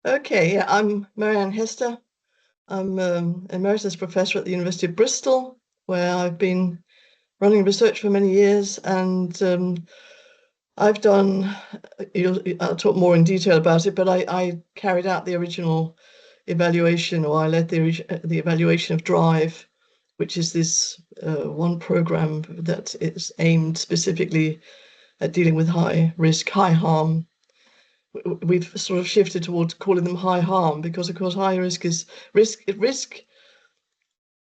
Okay, yeah, I'm Marianne Hester. I'm Emeritus Professor at the University of Bristol, where I've been running research for many years, and I've done, I'll talk more in detail about it, but I carried out the original evaluation, or I led the evaluation of DRIVE, which is this one program that is aimed specifically at dealing with high risk, high harm. We've sort of shifted towards calling them high harm because, of course, high risk is risk.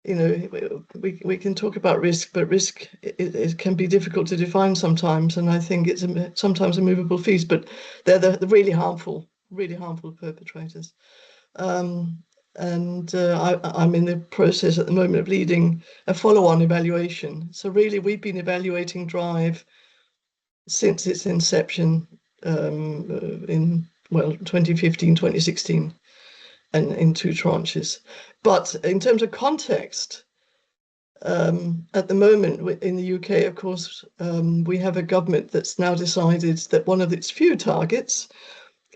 You know, we can talk about risk, but risk it can be difficult to define sometimes, and I think it's sometimes a movable feast. But they're the really harmful perpetrators. And I'm in the process at the moment of leading a follow-on evaluation. So really, we've been evaluating DRIVE since its inception in 2015, 2016, and in two tranches. But in terms of context, at the moment in the UK, of course, we have a government that's now decided that one of its few targets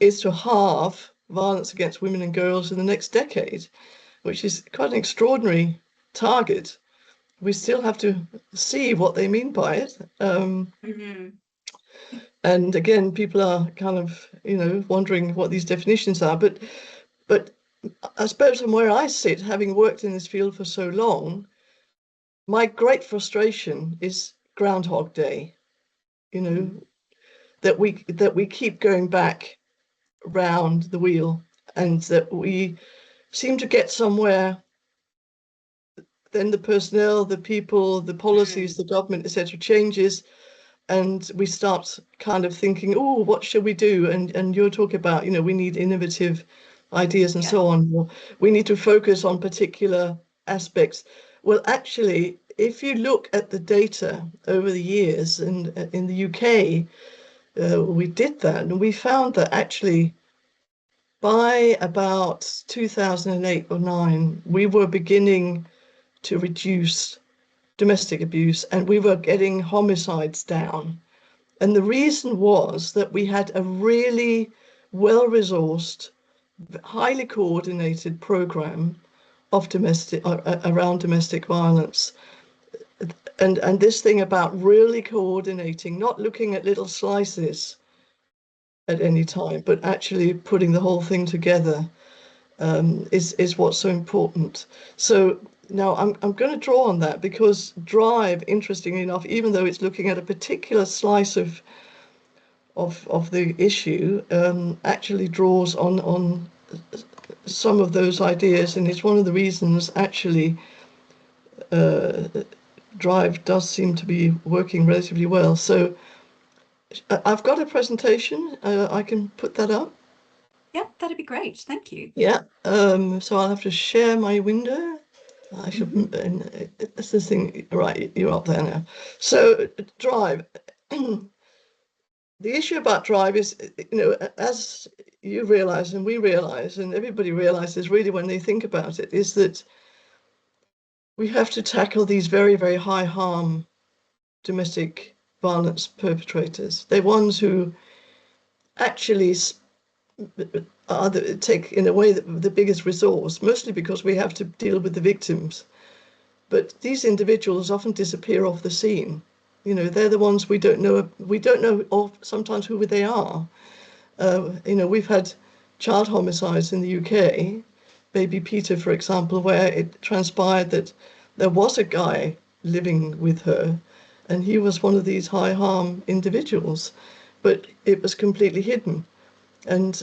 is to halve violence against women and girls in the next decade, which is quite an extraordinary target. We still have to see what they mean by it. And again, people are kind of, wondering what these definitions are. But I suppose from where I sit, having worked in this field for so long, my great frustration is Groundhog Day. That we keep going back round the wheel, and that we seem to get somewhere, then the personnel, the people, the policies, the government, etc., changes, and we start kind of thinking, oh, what should we do? And you're talking about, we need innovative ideas and so on. Or we need to focus on particular aspects. Well, actually, if you look at the data over the years, and in the UK, we did that, and we found that actually by about 2008 or 9, we were beginning to reduce domestic abuse, and we were getting homicides down. And the reason was that we had a really well-resourced, highly coordinated program of around domestic violence. And this thing about really coordinating, not looking at little slices at any time, but actually putting the whole thing together, is what's so important. So now I'm going to draw on that, because DRIVE, interestingly enough, even though it's looking at a particular slice of the issue, actually draws on some of those ideas, and it's one of the reasons actually DRIVE does seem to be working relatively well. So I've got a presentation. I can put that up. Yeah, that'd be great. Thank you. Yeah. So I'll have to share my window. I should. That's the thing. Right, you're up there now. So DRIVE. The issue about DRIVE is, as you realize and we realize and everybody realizes really when they think about it, is that we have to tackle these very, very high harm domestic violence perpetrators. They're ones who actually take, in a way, the biggest resource, mostly because we have to deal with the victims. But these individuals often disappear off the scene. They're the ones we don't know sometimes who they are. We've had child homicides in the UK, baby Peter, for example, where it transpired that there was a guy living with her, and he was one of these high harm individuals, but it was completely hidden. And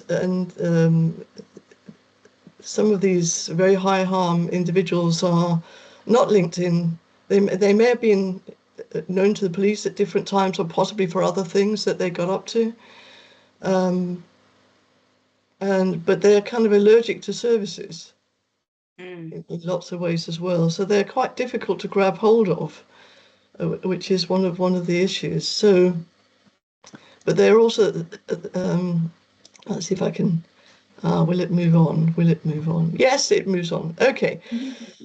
some of these very high harm individuals are not linked in. They may have been known to the police at different times, or possibly for other things that they got up to. But they're kind of allergic to services in lots of ways as well. So they're quite difficult to grab hold of, which is one of the issues. So, but they're also, let's see if I can, will it move on? Will it move on? Yes, it moves on. Okay.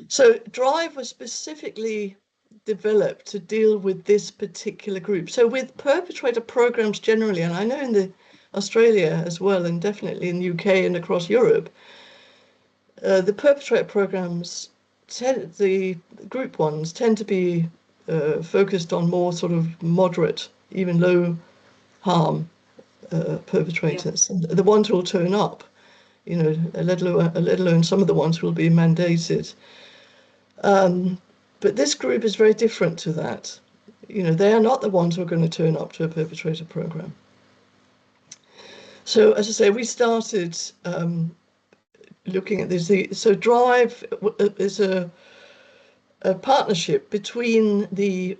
So DRIVE was specifically developed to deal with this particular group. So with perpetrator programs generally, and I know in the Australia as well, and definitely in the UK and across Europe, the perpetrator programs, the group ones tend to be focused on more sort of moderate, even low harm perpetrators. And the ones who will turn up, you know, let alone some of the ones who will be mandated. But this group is very different to that. You know, they are not the ones who are going to turn up to a perpetrator program. So, as I say, we started looking at this. So Drive is a partnership between the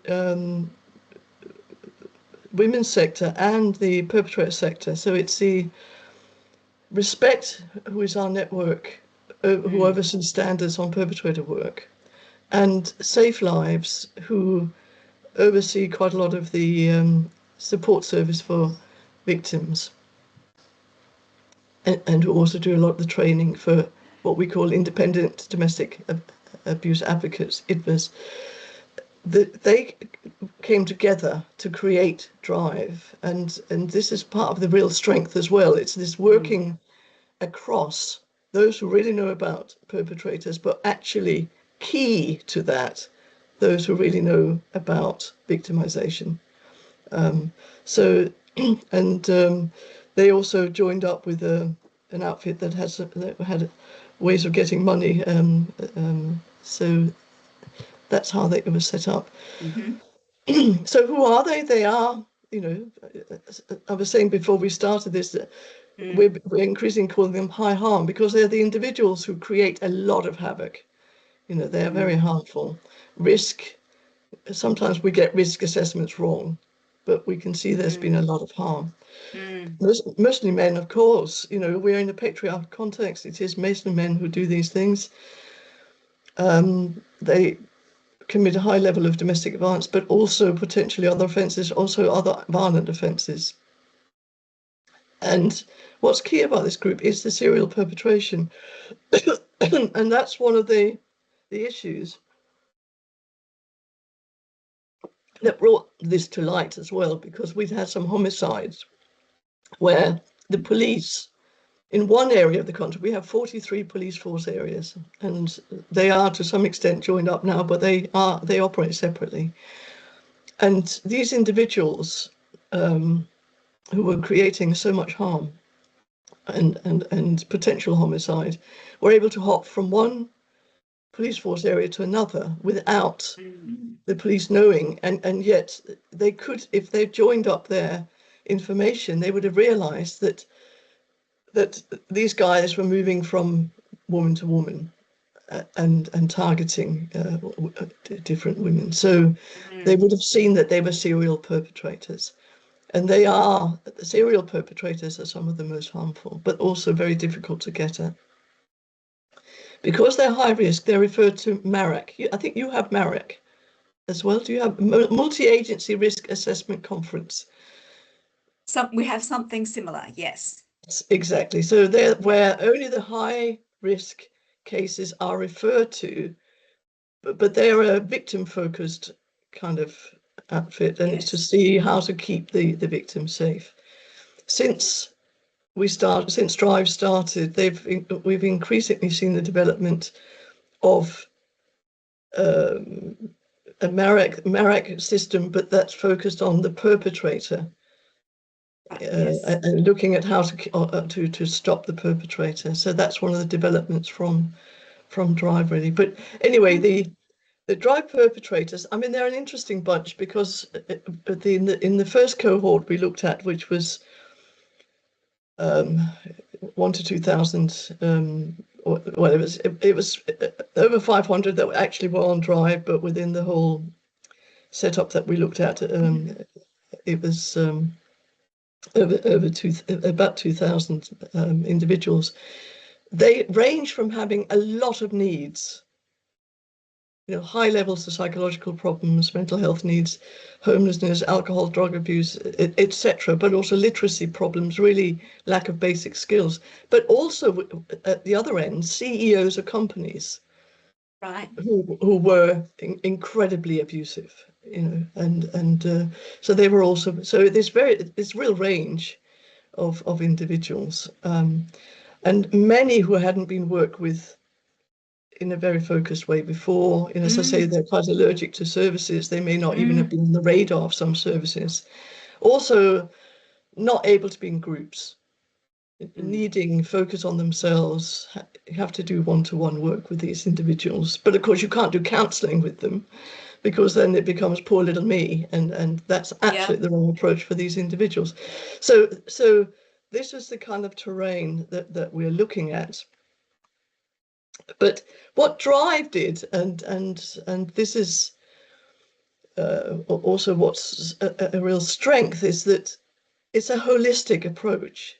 women's sector and the perpetrator sector. So it's the Respect, who is our network, who oversees standards on perpetrator work, and Safe Lives, who oversee quite a lot of the support service for victims, and who also do a lot of the training for what we call independent domestic abuse advocates, IDVAs. They came together to create Drive, and this is part of the real strength as well. It's this working across those who really know about perpetrators, but actually key to that, those who really know about victimization. So, and they also joined up with an outfit that had ways of getting money. So that's how they were set up. So who are they? They are, you know, I was saying before we started this, that we're increasingly calling them high harm because they're the individuals who create a lot of havoc. You know, they're very harmful. Risk, sometimes we get risk assessments wrong, but we can see there's been a lot of harm. Mostly men, of course. You know, we're in a patriarchal context. It is mostly men who do these things. They commit a high level of domestic violence, but also potentially other offences, also other violent offences. And what's key about this group is the serial perpetration. And that's one of the issues that brought this to light as well, because we've had some homicides where the police, in one area of the country, we have 43 police force areas, and they are to some extent joined up now, but they operate separately. And these individuals who were creating so much harm and potential homicide were able to hop from one police force area to another without the police knowing, and yet they could, if they joined up their information, they would have realized that these guys were moving from woman to woman and targeting different women. So they would have seen that they were serial perpetrators. And they are, serial perpetrators are some of the most harmful, but also very difficult to get at. Because they're high risk, they're referred to MARAC. I think you have MARAC as well. Do you have Multi-Agency Risk Assessment Conference? We have something similar, yes. Exactly. So they're where only the high risk cases are referred to, but they're a victim-focused kind of outfit, and it's to see how to keep the victim safe. Since Drive started, we've increasingly seen the development of a MARAC system, but that's focused on the perpetrator, and looking at how to stop the perpetrator. So that's one of the developments from Drive, really. But anyway, the Drive perpetrators, I mean, they're an interesting bunch, because in the first cohort we looked at, which was 1 to 2,000, well, it was over 500 that actually were on Drive, but within the whole setup that we looked at, it was about 2,000 individuals. They range from having a lot of needs, you know, high levels of psychological problems, mental health needs, homelessness, alcohol, drug abuse, etc., but also literacy problems, really lack of basic skills. But also at the other end, CEOs of companies, right, who were incredibly abusive, you know, and so they were also, so this real range of individuals, and many who hadn't been worked with in a very focused way before. And as I say, they're quite allergic to services. They may not even have been on the radar of some services. Also, not able to be in groups, needing focus on themselves, have to do one-to-one work with these individuals. But of course, you can't do counselling with them, because then it becomes poor little me, and that's actually the wrong approach for these individuals. So this is the kind of terrain that we're looking at. But what Drive did, and this is also what's a real strength, is that it's a holistic approach.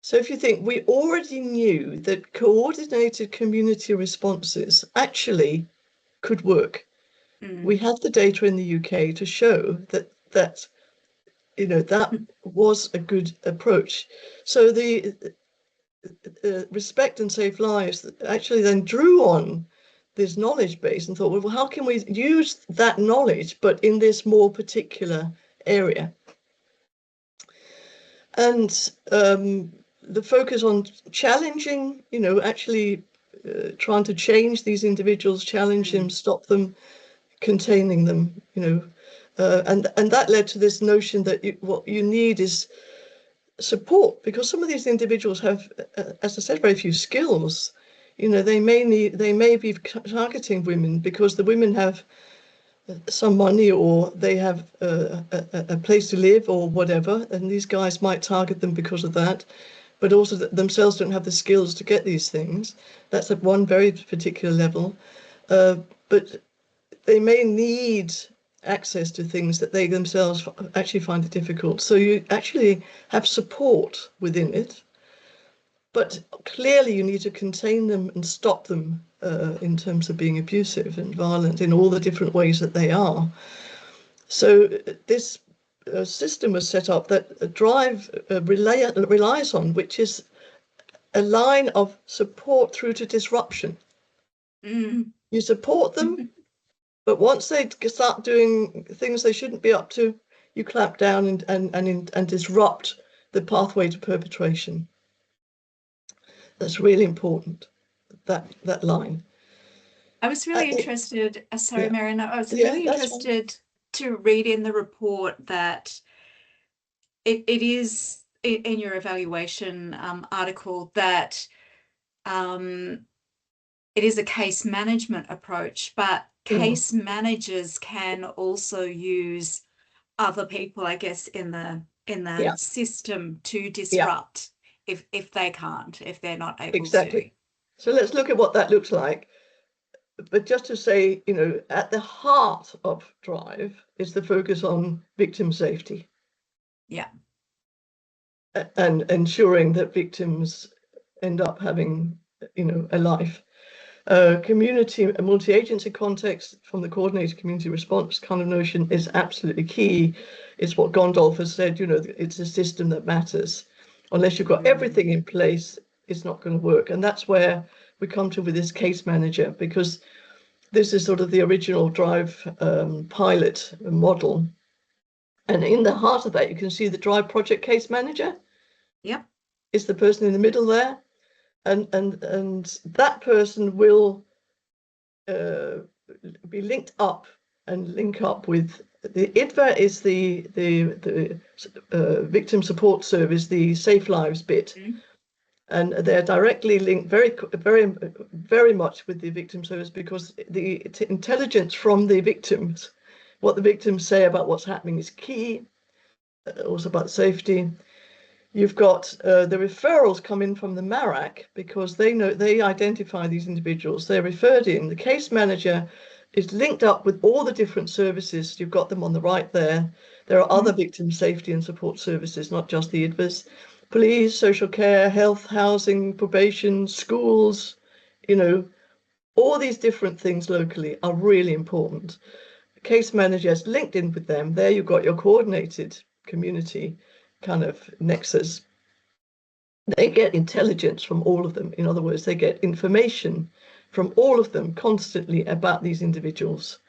So if you think, we already knew that coordinated community responses actually could work. We had the data in the UK to show that that was a good approach. So the Respect and Safe Lives actually then drew on this knowledge base and thought, well, how can we use that knowledge, but in this more particular area? And the focus on challenging, actually trying to change these individuals, challenge them, stop them, containing them, and that led to this notion that what you need is support, because some of these individuals have, as I said, very few skills. They may be targeting women because the women have some money, or they have a place to live or whatever, and these guys might target them because of that, but also that themselves don't have the skills to get these things. That's at one very particular level, but they may need access to things that they themselves actually find it difficult. So you actually have support within it, but clearly you need to contain them and stop them in terms of being abusive and violent in all the different ways that they are. So this system was set up that Drive relies on, which is a line of support through to disruption. You support them, but once they start doing things they shouldn't be up to, you clamp down and disrupt the pathway to perpetration. That's really important, that line. I was really interested, sorry, yeah. Marianne, I was really interested to read in the report that it is in your evaluation article that it is a case management approach, but case managers can also use other people, I guess, in the system to disrupt if they can't, if they're not able to. So let's look at what that looks like. But just to say, at the heart of Drive is the focus on victim safety. Yeah. And ensuring that victims end up having, a life. Community and multi-agency context from the coordinated community response kind of notion is absolutely key. It's what Gondolf has said, it's a system that matters. Unless you've got everything in place, it's not going to work. And that's where we come to with this case manager, because this is sort of the original Drive pilot model. And in the heart of that, you can see the Drive project case manager. Yep. Is the person in the middle there. And that person will be linked up and link up with the IDVA is the victim support service, the Safe Lives bit, and they're directly linked very much with the victim service, because the intelligence from the victims, what the victims say about what's happening, is key. Also about safety. You've got the referrals come in from the MARAC, because they identify these individuals. They're referred in. The case manager is linked up with all the different services. You've got them on the right there. There are other victim safety and support services, not just the IDVAs. Police, social care, health, housing, probation, schools, all these different things locally are really important. The case manager is linked in with them. There you've got your coordinated community kind of nexus. They get intelligence from all of them. In other words, they get information from all of them constantly about these individuals.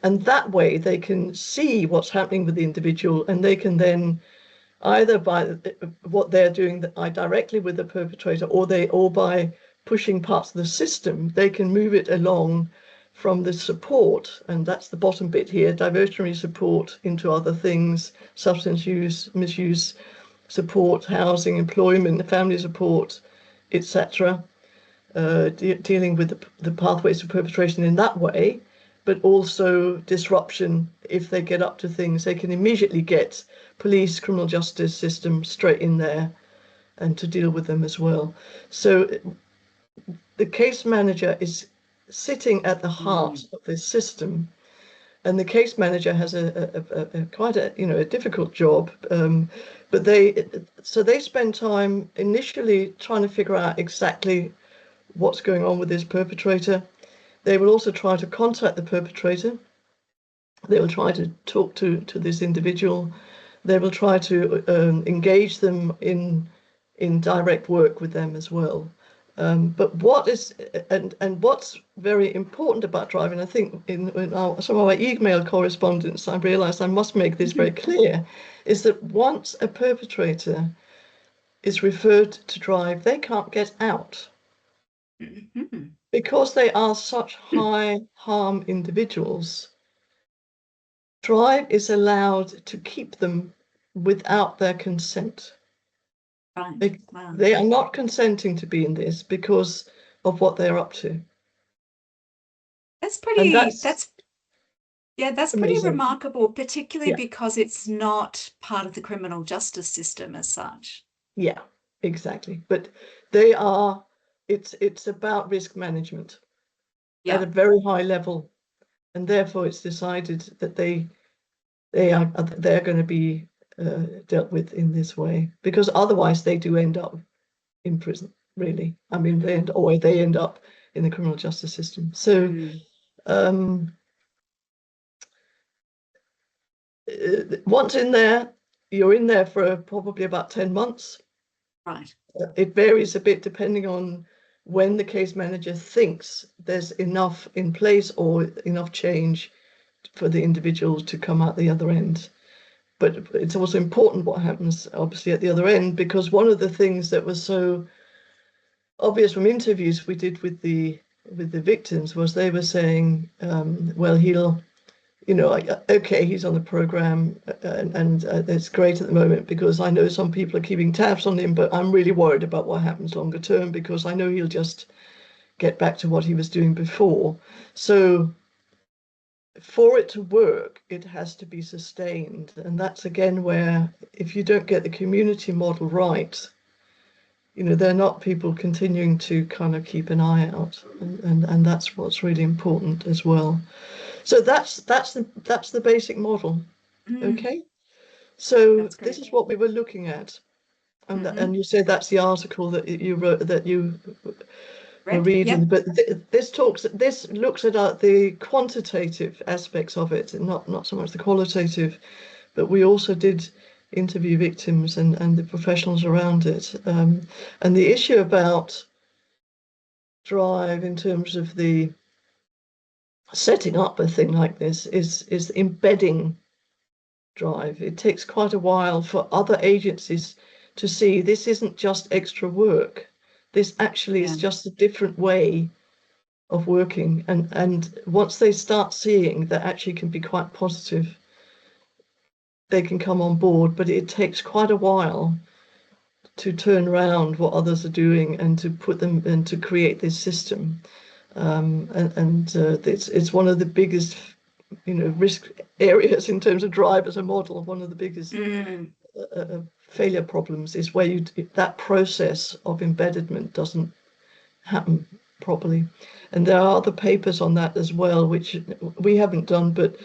And that way they can see what's happening with the individual, and they can then either by what they're doing directly with the perpetrator, or by pushing parts of the system. They can move it along from the support, and that's the bottom bit here, diversionary support, into other things: substance use, misuse support, housing, employment, family support, etc. Dealing with the pathways to perpetration in that way, but also disruption. If they get up to things, they can immediately get police, criminal justice system straight in there and to deal with them as well. So the case manager is sitting at the heart of this system, and the case manager has a quite a difficult job. But they spend time initially trying to figure out exactly what's going on with this perpetrator. They will also try to contact the perpetrator. They will try to talk to this individual. They will try to engage them in direct work with them as well. But what's very important about driving, I think in some of our email correspondence, I realized I must make this very clear, is that once a perpetrator is referred to drive, they can't get out. Because they are such high harm individuals, drive is allowed to keep them without their consent. Right. They are not consenting to be in this because of what they're up to. That's pretty, that's pretty amazing. remarkable, particularly because it's not part of the criminal justice system as such. Yeah, exactly. But they are, it's about risk management at a very high level. And therefore it's decided that they're going to be dealt with in this way, because otherwise they do end up in prison, really. I mean, they end up in the criminal justice system. So once in there, you're in there for probably about 10 months. Right. It varies a bit depending on when the case manager thinks there's enough in place or enough change for the individual to come out the other end. But it's also important what happens, obviously, at the other end, because one of the things that was so obvious from interviews we did with the victims was they were saying, well, he'll, okay, he's on the program, and it's great at the moment because I know some people are keeping tabs on him, but I'm really worried about what happens longer term because I know he'll just get back to what he was doing before. So for it to work, it has to be sustained. And that's again where, if you don't get the community model right, they're not people continuing to kind of keep an eye out, and that's what's really important as well. So that's the basic model. Okay, so this is what we were looking at, and you said that's the article that you wrote, that you were reading. But this looks at the quantitative aspects of it, and not so much the qualitative. But we also did interview victims and the professionals around it, and the issue about drive in terms of the setting up a thing like this is embedding drive. It takes quite a while for other agencies to see this isn't just extra work. This actually is just a different way of working. And once they start seeing that actually can be quite positive, they can come on board. But it takes quite a while to turn around what others are doing and to put them and to create this system. It's one of the biggest, risk areas in terms of drive as a model. One of the biggest failure problems is where that process of embeddedment doesn't happen properly. And there are other papers on that as well, which we haven't done, but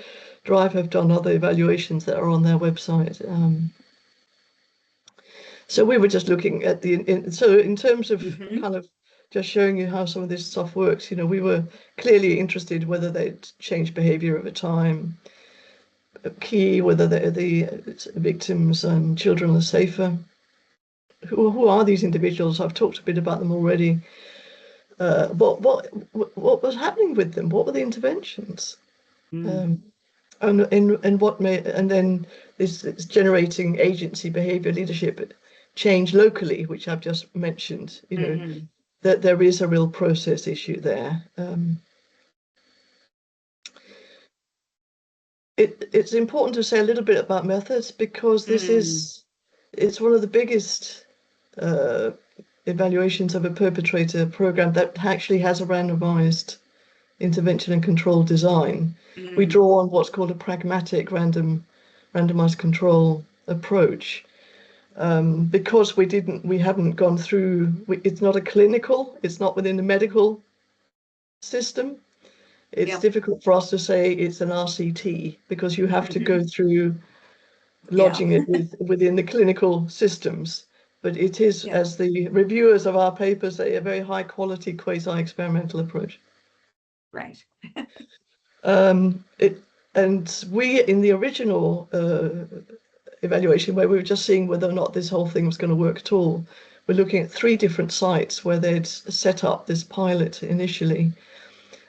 Drive have done other evaluations that are on their website. So we were just looking at so in terms of kind of just showing you how some of this stuff works, we were clearly interested whether they'd change behavior over time, key whether the victims and children are safer. Who are these individuals? I've talked a bit about them already. What was happening with them? What were the interventions? and what may, and then this is generating agency, behavior, leadership change locally, which I've just mentioned. You know, that there is a real process issue there. It's important to say a little bit about methods, because it's one of the biggest evaluations of a perpetrator program that actually has a randomized intervention and control design. We draw on what's called a pragmatic randomized control approach, because we haven't gone through. It's not a clinical. It's not within the medical system. It's difficult for us to say it's an RCT, because you have to go through lodging it within the clinical systems. But it is, as the reviewers of our papers say, a very high quality quasi-experimental approach. Right. And we, in the original evaluation, where we were just seeing whether or not this whole thing was going to work at all, we're looking at 3 different sites where they'd set up this pilot initially.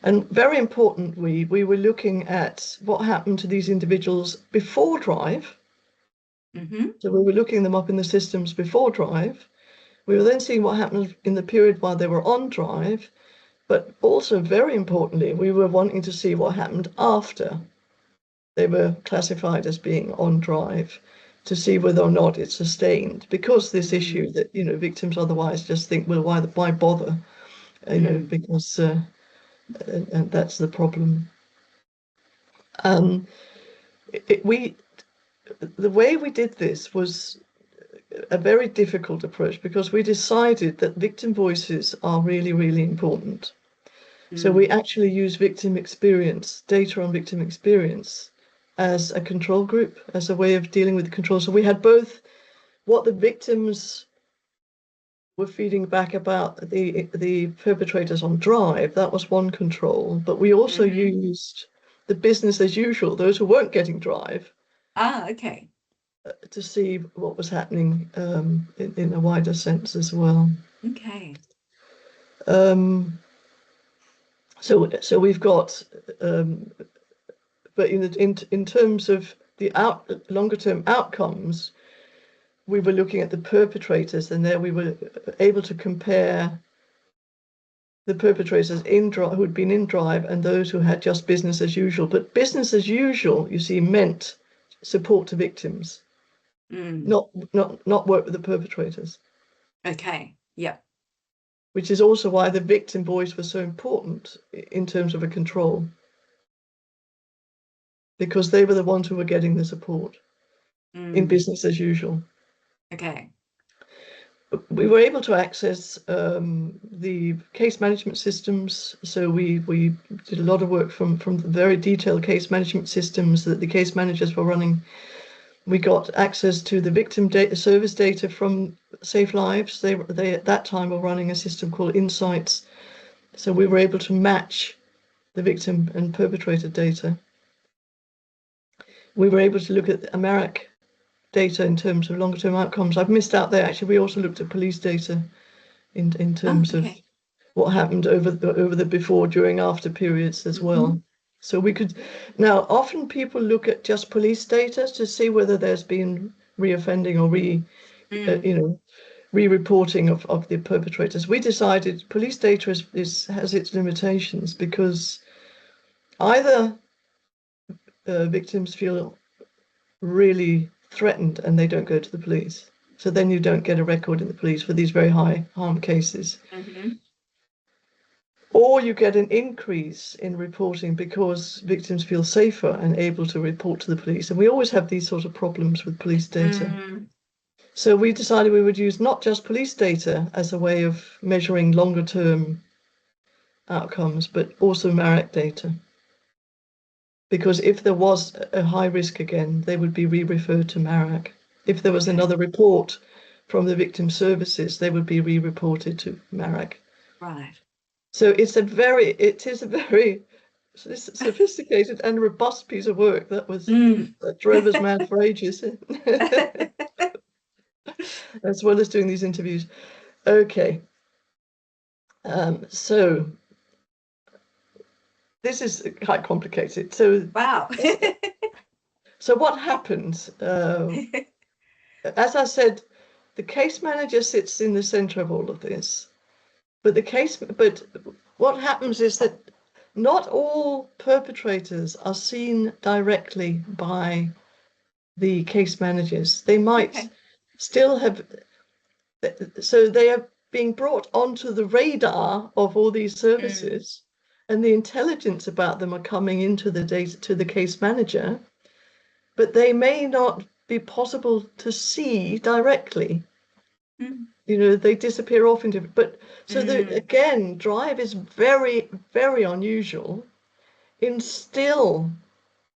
And very importantly, we were looking at what happened to these individuals before drive. So we were looking them up in the systems before drive. We were then seeing what happened in the period while they were on drive. But also, very importantly, we were wanting to see what happened after they were classified as being on drive, to see whether or not it's sustained. Because this issue that, you know, victims otherwise just think, well, why bother? You know, because and that's the problem. The way we did this was a very difficult approach, because we decided that victim voices are really, really important. So we actually use victim experience, data on victim experience, as a control group, as a way of dealing with the control. So we had both what the victims were feeding back about the perpetrators on drive. That was one control. But we also used the business as usual, those who weren't getting drive. Okay. To see what was happening in a wider sense as well. Okay. So we've got, but in terms of the longer term outcomes, we were looking at the perpetrators, and there we were able to compare the perpetrators who'd been in drive and those who had just business as usual. But business as usual, you see, meant support to victims, not work with the perpetrators. Okay. Yeah. Which is also why the victim voice was so important in terms of a control, because they were the ones who were getting the support in business as usual. Okay. We were able to access the case management systems. So we did a lot of work from the very detailed case management systems that the case managers were running. We got access to the victim service data from Safe Lives. They at that time were running a system called Insights. So we were able to match the victim and perpetrator data. We were able to look at AMARAC data in terms of longer term outcomes. I've missed out there, actually. We also looked at police data in terms of what happened over the before, during, after periods as well. So we could, now often people look at just police data to see whether there's been reoffending or re-reporting of the perpetrators. We decided police data has its limitations, because either victims feel really threatened and they don't go to the police. So then you don't get a record in the police for these very high harm cases. Or you get an increase in reporting because victims feel safer and able to report to the police. And we always have these sort of problems with police data. So we decided we would use not just police data as a way of measuring longer term outcomes, but also AMARAC data. Because if there was a high risk again, they would be re-referred to AMARAC. If there was another report from the victim services, they would be re-reported to AMARAC. Right. So it is a very sophisticated and robust piece of work that drove us mad for ages, as well as doing these interviews. Okay. So this is quite complicated. So Wow. so what happens? As I said, the case manager sits in the center of all of this. But what happens is that not all perpetrators are seen directly by the case managers. They might still have, so they are being brought onto the radar of all these services, and the intelligence about them are coming into the data to the case manager, but they may not be possible to see directly. They disappear off into, but so again, drive is very, very unusual in still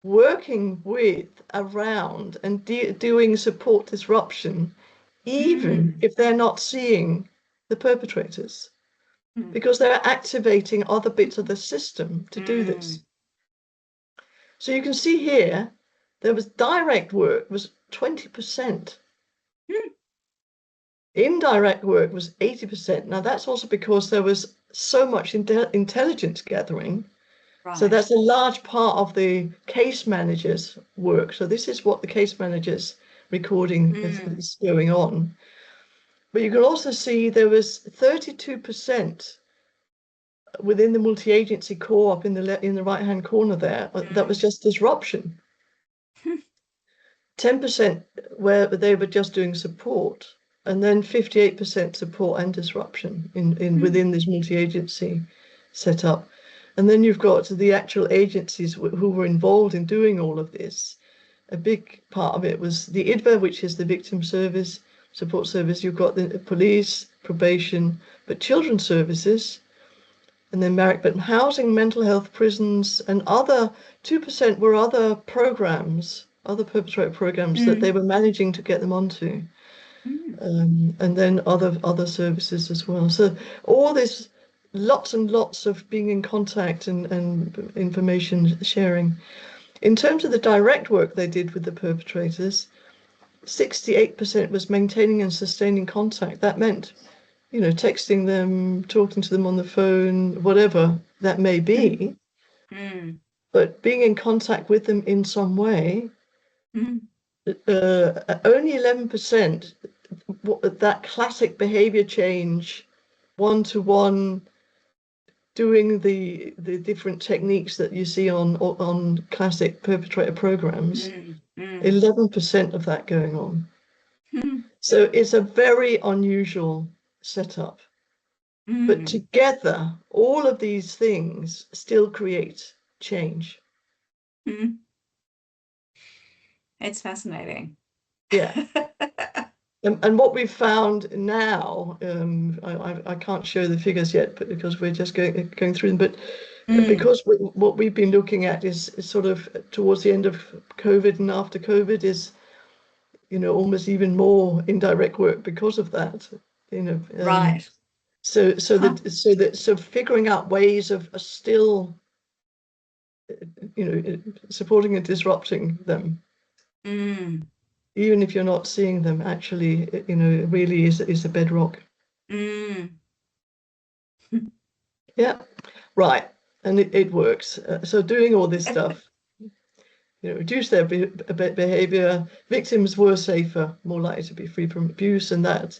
working with, around, and doing support disruption, even if they're not seeing the perpetrators, because they're activating other bits of the system to do this. So you can see here, there was direct work was 20%. Indirect work was 80%. Now that's also because there was so much intelligence gathering. Right. So that's a large part of the case manager's work. So this is what the case manager's recording is going on. But you can also see there was 32% within the multi-agency co-op in the right-hand corner there. That was just disruption. 10% where they were just doing support. And then 58% support and disruption within this multi-agency setup. And then you've got the actual agencies who were involved in doing all of this. A big part of it was the IDVA, which is the victim service, support service. You've got the police, probation, but children's services, and then but housing, mental health, prisons, and other 2% were other programs, other perpetrator programs that they were managing to get them onto. And then other services as well. So all this, lots and lots of being in contact and information sharing. In terms of the direct work they did with the perpetrators, 68% was maintaining and sustaining contact. That meant, texting them, talking to them on the phone, whatever that may be, but being in contact with them in some way. Only 11%, that classic behavior change, one-to-one, doing the different techniques that you see on classic perpetrator programs, 11% of that going on. So it's a very unusual setup. But together, all of these things still create change. It's fascinating. Yeah. And what we've found now, I can't show the figures yet, but because we're just going through them, but because what we've been looking at is sort of towards the end of COVID and after COVID is, almost even more indirect work because of that, Right. So figuring out ways of still, supporting and disrupting them. Even if you're not seeing them, actually, really is a bedrock. Yeah, right. And it works. So doing all this stuff, reduce their behavior. Victims were safer, more likely to be free from abuse, and that,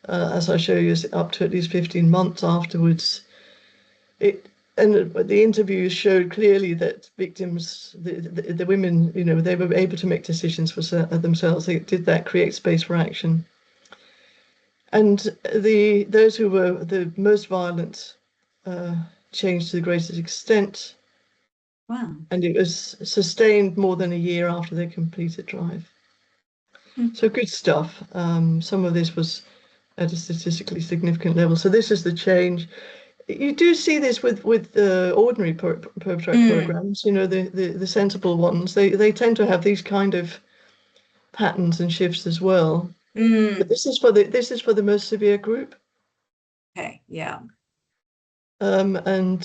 as I show you, is up to at least 15 months afterwards. And the interviews showed clearly that victims, the women, they were able to make decisions for themselves. They did that, create space for action. And those who were the most violent changed to the greatest extent. Wow. And it was sustained more than a year after they completed drive. So good stuff. Some of this was at a statistically significant level. So this is the change. You do see this with ordinary perpetrator programs, the sensible ones. They tend to have these kind of patterns and shifts as well. But this is for the most severe group. Okay, yeah. And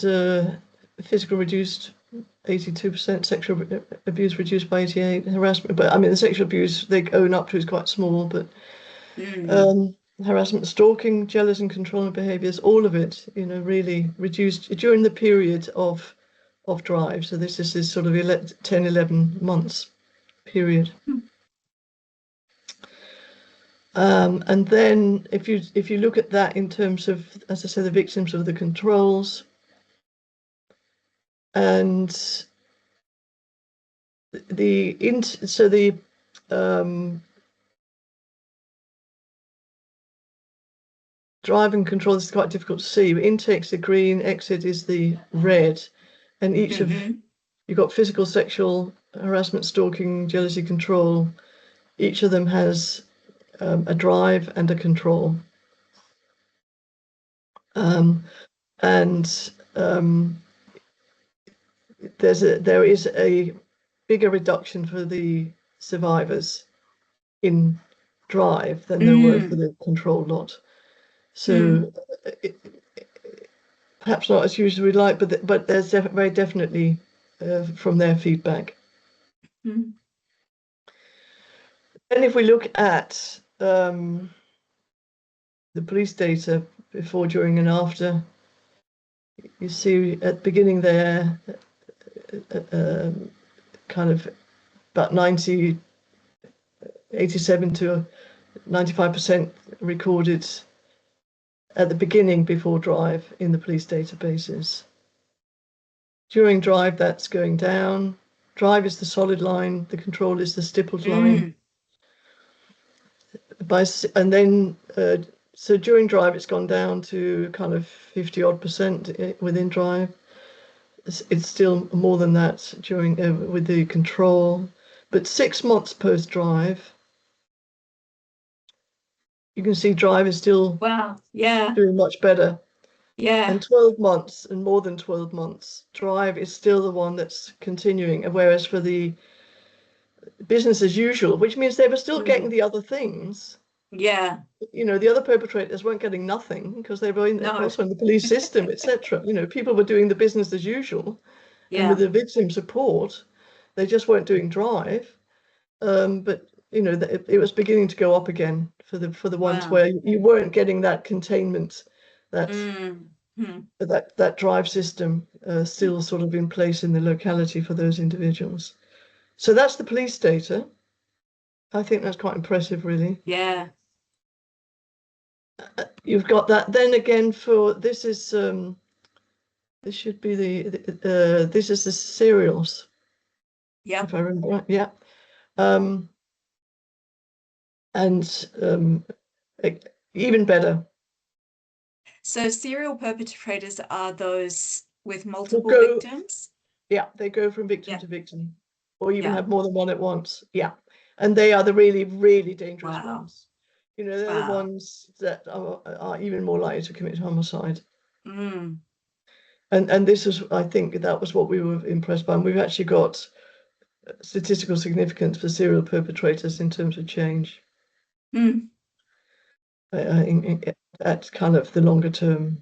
physical reduced 82%, sexual abuse reduced by 88%, harassment. But I mean, the sexual abuse they own up to is quite small, but harassment, stalking, jealous and controlling behaviors, all of it, really reduced during the period of of drive. So this is this sort of 10, 11 months period. And then if you look at that in terms of, as I said, the victims of the controls, and the drive and control, this is quite difficult to see. Intake's the green, exit is the red, and each of you've got physical, sexual, harassment, stalking, jealousy, control. Each of them has a drive and a control. There is a bigger reduction for the survivors in drive than there were for the control lot. So perhaps not as usually we'd like, but there's very definitely from their feedback. And if we look at the police data before, during, and after, you see at the beginning there, kind of about 87 to 95% recorded at the beginning before drive in the police databases. During drive, that's going down. Drive is the solid line, the control is the stippled line. And then, so during drive, it's gone down to kind of 50-odd% within drive. It's still more than that during with the control, but 6 months post drive, you can see drive is still doing much better. And 12 months and more than 12 months, drive is still the one that's continuing. Whereas for the business as usual, which means they were still getting the other things. Yeah. You know, the other perpetrators weren't getting nothing because they were also in the police system, etc. You know, people were doing the business as usual. And with the victim support, they just weren't doing drive. But you know, it was beginning to go up again for the ones where you weren't getting that containment, that drive system still sort of in place in the locality for those individuals. So that's the police data. I think that's quite impressive, really. Yeah. You've got that. Then again, for this is this should be this is the serials. Yeah. If I remember right. Yeah. Even better. So serial perpetrators are those with multiple victims? Yeah, they go from victim to victim, or even have more than one at once. Yeah, and they are the really, really dangerous ones. You know, they're the ones that are even more likely to commit homicide. And this is, I think, that was what we were impressed by. And we've actually got statistical significance for serial perpetrators in terms of change. At kind of the longer term.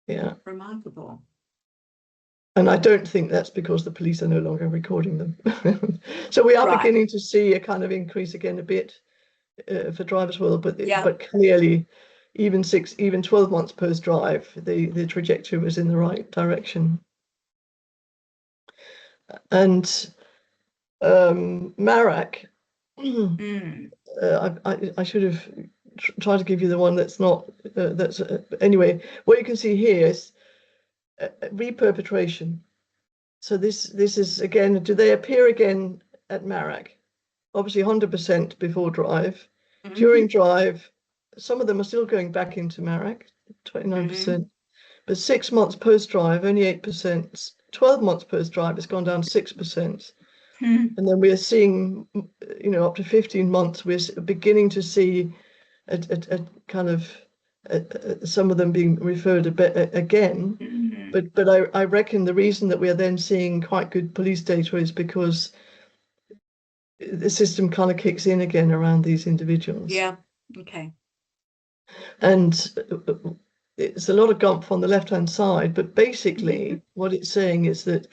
Yeah. Remarkable. And I don't think that's because the police are no longer recording them. So we are beginning to see a kind of increase again a bit for drive as well, but clearly even 12 months post drive, the trajectory was in the right direction. And Marac, I should have tried to give you the one that's not, anyway, what you can see here is reperpetration. So this is again, do they appear again at Marac? Obviously 100% before drive. During drive, some of them are still going back into Marac, 29%. But 6 months post drive, only 8%. 12 months post drive, it's gone down to 6%. And then we're seeing, you know, up to 15 months, we're beginning to see a kind of some of them being referred a bit again. But I reckon the reason that we are then seeing quite good police data is because the system kind of kicks in again around these individuals. Yeah. Okay. And it's a lot of gumph on the left-hand side, but basically what it's saying is that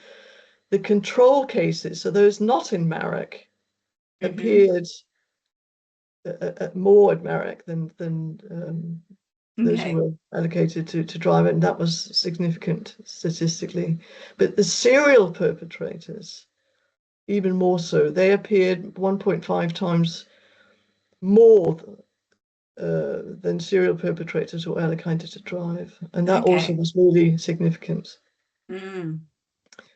the control cases, so those not in Marac, appeared more at Marac than those who Okay. were allocated to drive it, and that was significant statistically. But the serial perpetrators, even more so, they appeared 1.5 times more than serial perpetrators who were allocated to drive, and that also Okay. was really significant.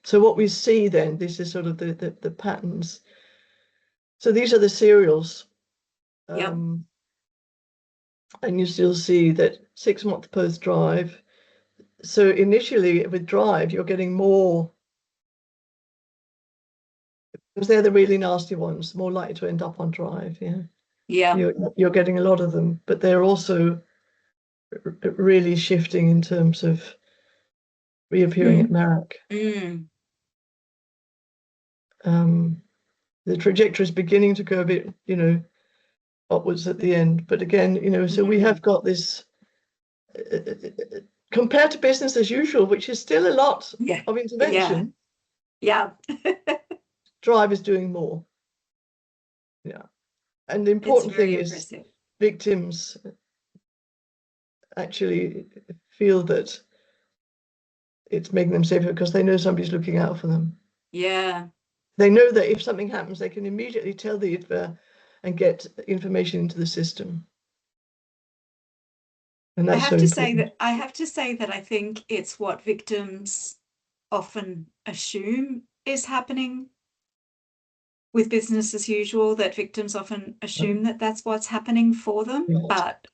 So what we see then, this is sort of the patterns. So these are the serials. Yep. And you still see that 6 months post drive. So initially with drive, you're getting more, because they're the really nasty ones, more likely to end up on drive. Yeah. Yeah. You're getting a lot of them, but they're also really shifting in terms of reappearing at Merrick. The trajectory is beginning to go a bit, upwards at the end. But again, so we have got this compared to business as usual, which is still a lot Yeah. of intervention. Yeah. Drive is doing more. Yeah. And the It's important thing very is impressive. victims actually feel that it's making them safer because they know somebody's looking out for them. Yeah. They know that if something happens, they can immediately tell the IDVA and get information into the system. And I that's have so to say important. that I think it's what victims often assume is happening with business as usual, that victims often assume that that's what's happening for them, Right. but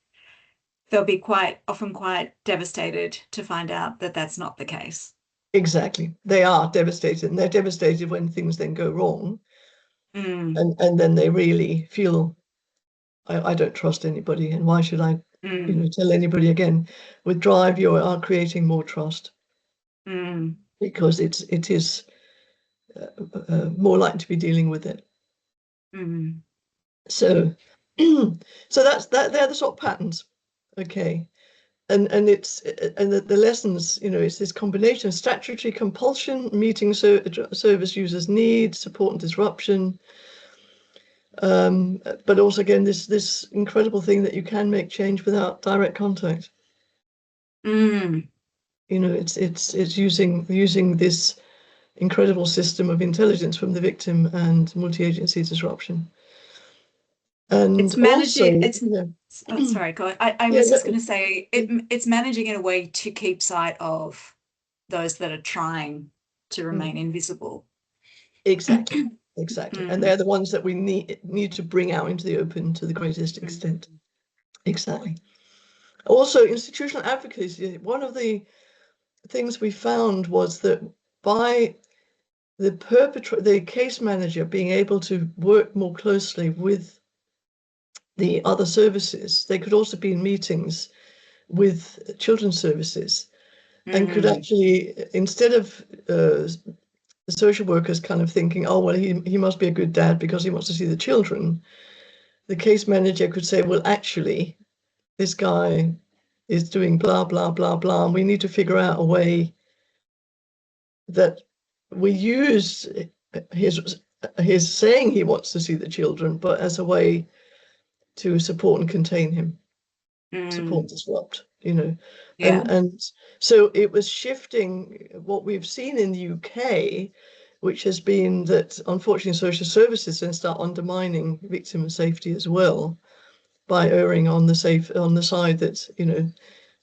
they'll be often quite devastated to find out that that's not the case. Exactly. They are devastated, and they're devastated when things then go wrong. And then they really feel, I don't trust anybody, and why should I tell anybody again? With drive, you are creating more trust because it is more likely to be dealing with it. So so that's that, they're the sort of patterns. Okay. And the lessons, it's this combination of statutory compulsion, meeting service users' needs, support and disruption, but also again this incredible thing that you can make change without direct contact. It's using this incredible system of intelligence from the victim and multi-agency disruption. And It's also, managing, oh, sorry, go ahead. I was just going to say it's managing in a way to keep sight of those that are trying to remain invisible. Exactly. And they're the ones that we need to bring out into the open to the greatest extent. Exactly. Also, institutional advocacy. One of the things we found was that by the case manager being able to work more closely with the other services, they could also be in meetings with children's services and could actually, instead of the social workers kind of thinking, oh, well, he must be a good dad because he wants to see the children, the case manager could say, well, actually, this guy is doing blah, blah, blah, blah, and we need to figure out a way that we use his saying he wants to see the children, but as a way to support and contain him, support and disrupt, and so it was shifting what we've seen in the UK, which has been that unfortunately social services then start undermining victim safety as well by erring on the side that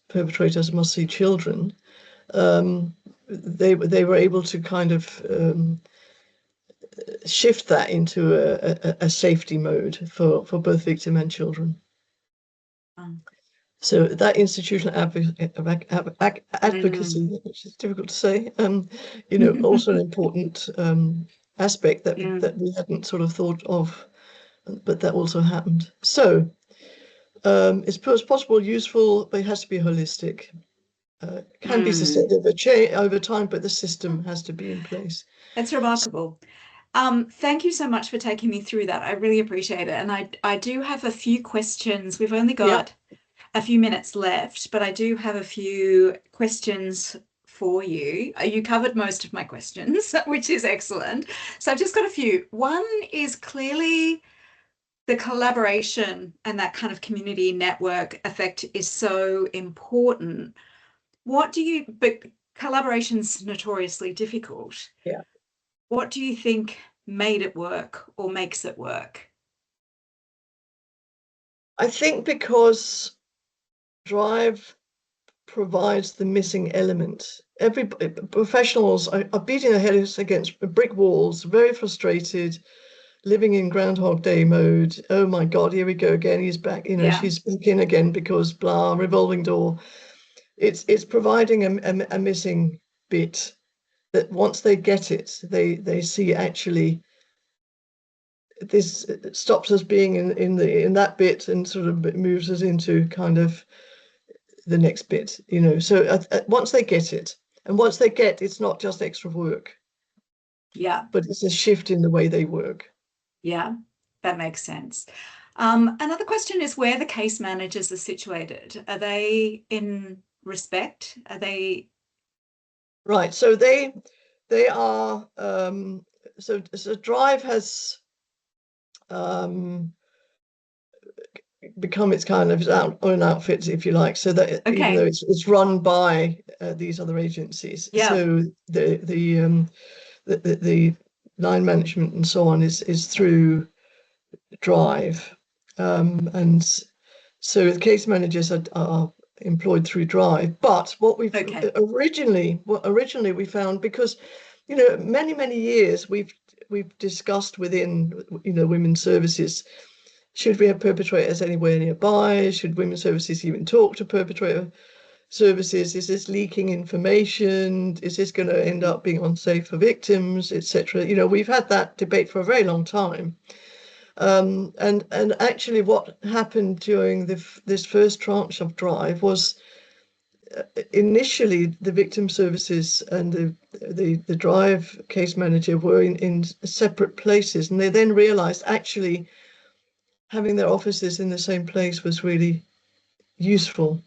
perpetrators must see children. They were able to kind of shift that into a safety mode for both victim and children. So that institutional advocacy, which is difficult to say, also an important aspect that we hadn't sort of thought of, but that also happened. So it's possible, useful, but it has to be holistic. Can be sustained over time, but the system has to be in place. That's remarkable. Thank you so much for taking me through that. I really appreciate it. And I do have a few questions. We've only got a few minutes left, but I do have a few questions for you. You covered most of my questions, which is excellent. So I've just got a few. One is clearly the collaboration and that kind of community network effect is so important. But collaboration's notoriously difficult. Yeah. What do you think made it work or makes it work? I think because drive provides the missing element. Every professionals are beating their heads against brick walls, very frustrated, living in Groundhog Day mode. Oh my God, here we go again. He's back. You know, she's back in again because blah, revolving door. It's providing a missing bit that once they get it, they see actually this stops us being in that bit and sort of moves us into kind of the next bit, you know. So once they get it, and once they get, it's not just extra work. Yeah. But it's a shift in the way they work. Yeah, that makes sense. Another question is where the case managers are situated. Are they in Respect? Are they? Right. So they are. So Drive has become its kind of its own outfit, if you like. So that even though it's run by these other agencies, so the line management and so on is through Drive, and so the case managers are employed through Drive. But what we've originally we found, because you know many years we've discussed within women's services, should we have perpetrators anywhere nearby? Should women's services even talk to perpetrator services? Is this leaking information? Is this going to end up being unsafe for victims, etc.? You know, we've had that debate for a very long time. And actually what happened during this first tranche of Drive was initially the victim services and the Drive case manager were in separate places, and they then realized actually having their offices in the same place was really useful.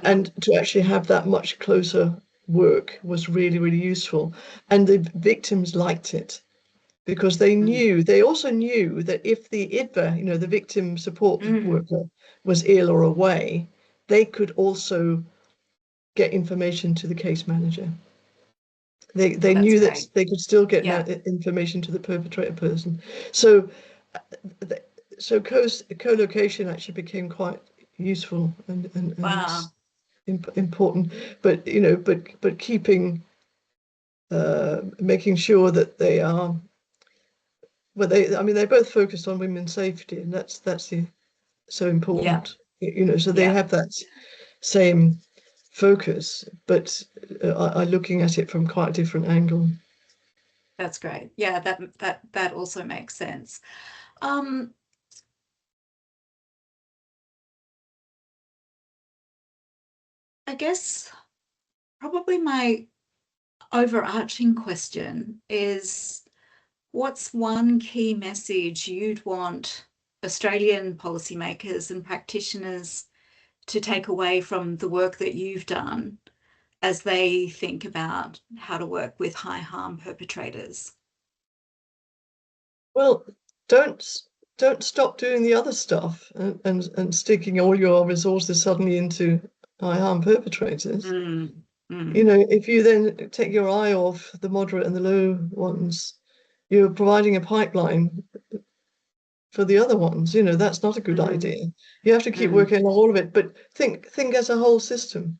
And to actually have that much closer work was really useful, and the victims liked it, because they also knew that if the IDVA, you know, the victim support worker, was ill or away, they could also get information to the case manager. They knew that they could still get information to the perpetrator person. So co-location actually became quite useful and important. But you know, but keeping making sure that they are. Well, they both focused on women's safety, and that's so important. You know, so they have that same focus, but are looking at it from quite a different angle. That's great. Yeah, that also makes sense. I guess probably my overarching question is, what's one key message you'd want Australian policymakers and practitioners to take away from the work that you've done as they think about how to work with high harm perpetrators? Well, don't stop doing the other stuff and sticking all your resources suddenly into high harm perpetrators. You know, if you then take your eye off the moderate and the low ones, you're providing a pipeline for the other ones. You know, that's not a good idea. You have to keep working on all of it, but think as a whole system.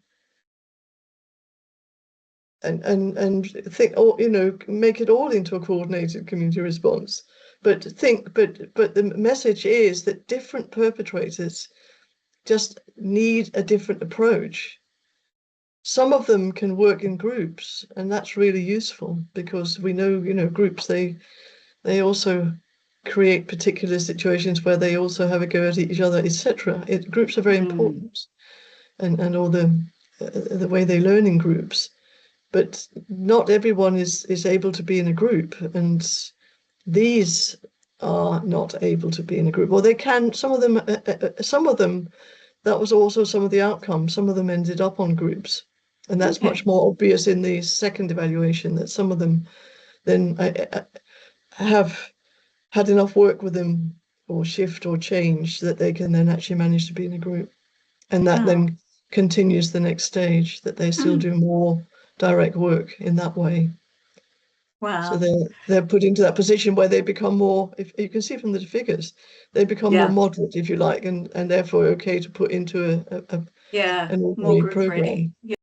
And think, you know, make it all into a coordinated community response. But the message is that different perpetrators just need a different approach. Some of them can work in groups, and that's really useful, because we know, you know, groups, they also create particular situations where they also have a go at each other, etc. Groups are very important, and all the way they learn in groups. But not everyone is able to be in a group, and these are not able to be in a group. Well, they can. Some of them. That was also some of the outcomes. Some of them ended up on groups, and that's much more obvious in the second evaluation, that some of them then have had enough work with them or shift or change, that they can then actually manage to be in a group. And that then continues the next stage, that they still do more direct work in that way. Wow. So they're put into that position where they become more, if you can see from the figures, they become more moderate, if you like, and therefore okay to put into an more ordinary group ready. program. Yeah.